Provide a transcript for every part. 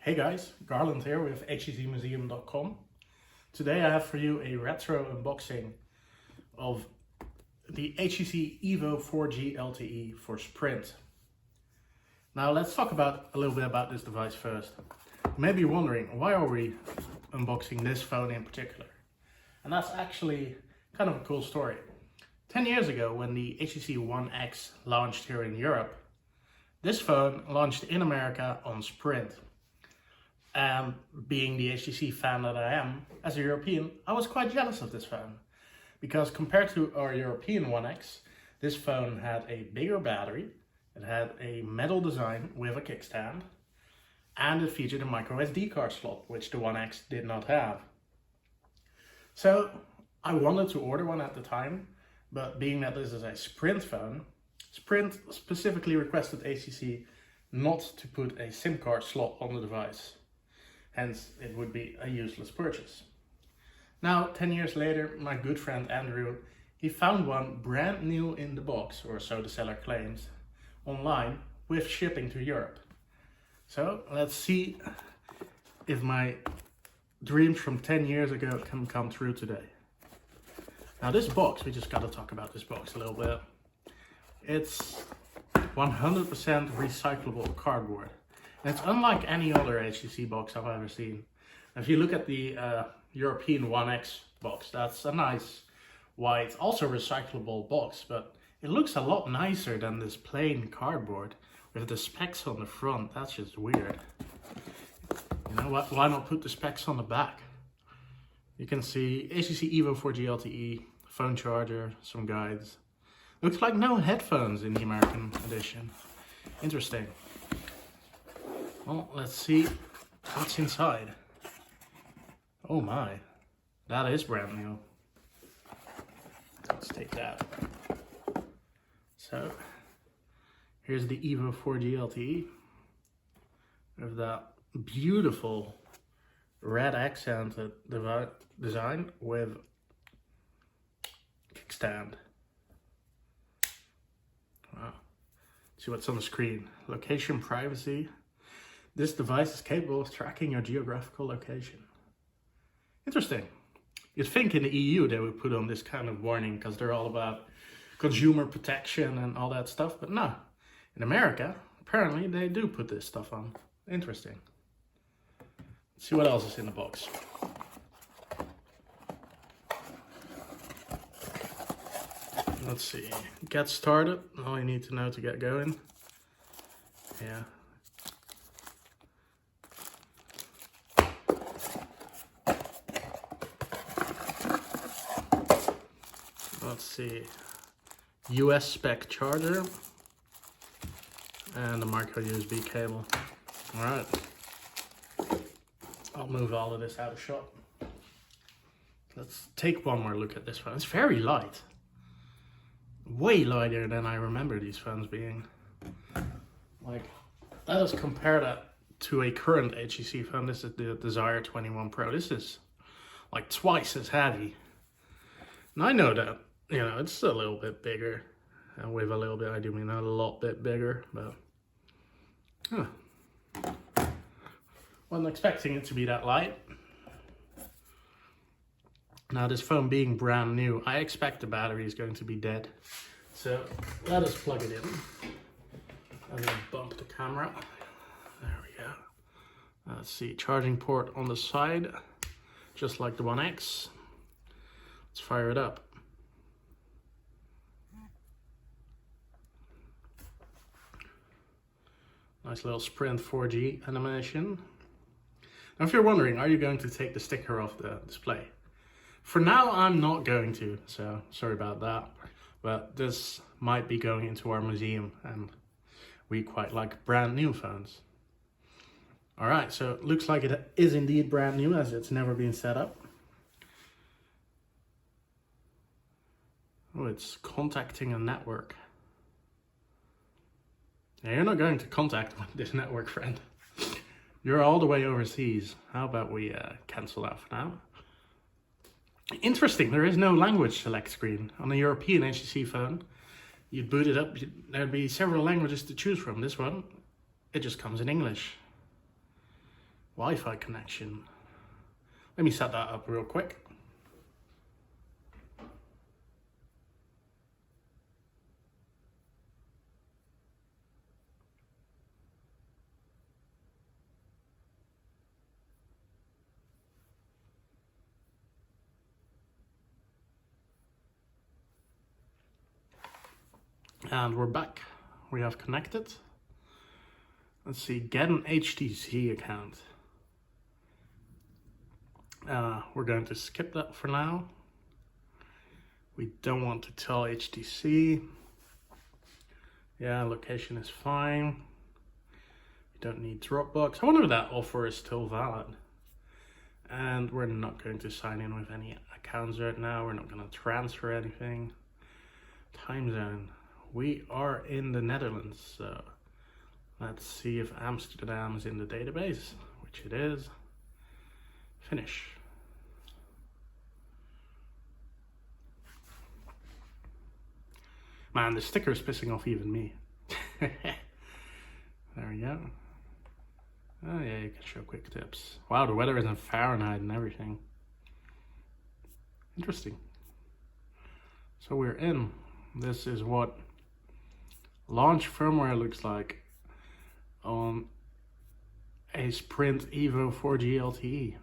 Hey guys, Garland here with HTCmuseum.com. Today I have for you a retro unboxing of the HTC EVO 4G LTE for Sprint. Now let's talk a little bit about this device first. You may be wondering, why are we unboxing this phone in particular? And that's actually kind of a cool story. 10 years ago, when the HTC One X launched here in Europe, this phone launched in America on Sprint. And being the HTC fan that I am, as a European, I was quite jealous of this phone. Because compared to our European One X, this phone had a bigger battery, it had a metal design with a kickstand, and it featured a micro SD card slot, which the One X did not have. So I wanted to order one at the time, but being that this is a Sprint phone, Sprint specifically requested HTC not to put a SIM card slot on the device. Hence, it would be a useless purchase. Now, 10 years later, my good friend Andrew, he found one brand new in the box, or so the seller claims, online with shipping to Europe. So, let's see if my dreams from 10 years ago can come true today. Now this box, we just gotta talk about this box a little bit. It's 100% recyclable cardboard. And it's unlike any other HTC box I've ever seen. If you look at the European One X box, that's a nice white, also recyclable box, but it looks a lot nicer than this plain cardboard with the specs on the front. That's just weird. You know what? Why not put the specs on the back? You can see HTC EVO 4G LTE, phone charger, some guides. Looks like no headphones in the American edition. Interesting. Well, let's see what's inside. Oh my, that is brand new. Let's take that. So, here's the EVO 4G LTE with that beautiful red accented design with kickstand. Wow. See what's on the screen. Location privacy. This device is capable of tracking your geographical location. Interesting. You'd think in the EU they would put on this kind of warning because they're all about consumer protection and all that stuff, but no. In America, apparently they do put this stuff on. Interesting. Let's see what else is in the box. Let's see. Get started. All you need to know to get going. Yeah. Let's see, US spec charger and a micro USB cable. All right, I'll move all of this out of shot. Let's take one more look at this phone. It's very light, way lighter than I remember these phones being. Like, let us compare that to a current HTC phone. This is the Desire 21 Pro. This is like twice as heavy. And I know that, you know, it's a little bit bigger, and with a little bit, I do mean a lot bit bigger, but wasn't expecting it to be that light. Now this phone being brand new, I expect the battery is going to be dead. So let us plug it in. I'm gonna bump the camera. There we go. Let's see, charging port on the side, just like the One X. Let's fire it up. Nice little Sprint 4G animation. Now if you're wondering, are you going to take the sticker off the display? For now, I'm not going to, so sorry about that. But this might be going into our museum, and we quite like brand new phones. All right, so it looks like it is indeed brand new, as it's never been set up. Oh, it's contacting a network. Now, you're not going to contact this network, friend. You're all the way overseas. How about we cancel that for now? Interesting, there is no language select screen. On a European HTC phone, you'd boot it up, there'd be several languages to choose from. This one, it just comes in English. Wi-Fi connection. Let me set that up real quick. And we're back. We have connected. Let's see, get an HTC account. We're going to skip that for now. We don't want to tell HTC. Yeah, location is fine. We don't need Dropbox. I wonder if that offer is still valid. And we're not going to sign in with any accounts right now. We're not going to transfer anything. Time zone. We are in the Netherlands, so let's see if Amsterdam is in the database, which it is. Finish. Man, the sticker is pissing off even me. There we go. Oh yeah, you can show quick tips. Wow, the weather is in Fahrenheit and everything. Interesting. So we're in. This is what launch firmware looks like on a Sprint EVO 4G LTE.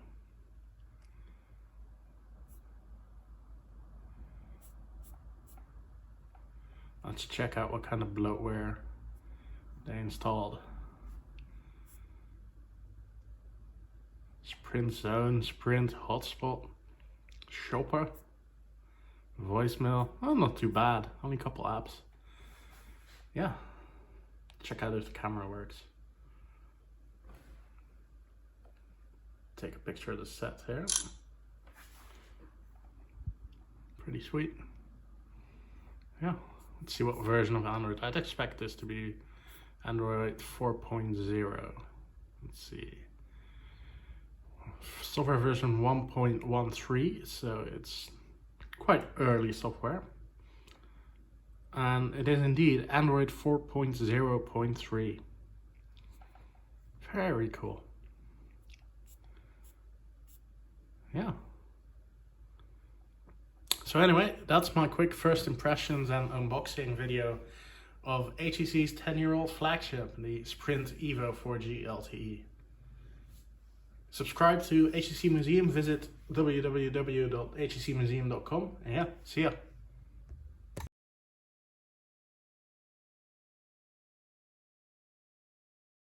Let's check out what kind of bloatware they installed. Sprint Zone, Sprint Hotspot, Shopper, voicemail. Oh, not too bad. Only a couple apps. Yeah. Check out if the camera works. Take a picture of the set here. Pretty sweet. Yeah. Let's see what version of Android. I'd expect this to be Android 4.0. Let's see. Software version 1.13, so it's quite early software. And it is indeed Android 4.0.3. Very cool. Yeah. So anyway, that's my quick first impressions and unboxing video of HTC's 10-year-old flagship, the Sprint EVO 4G LTE. Subscribe to HTC Museum, visit www.htcmuseum.com, and yeah, see ya.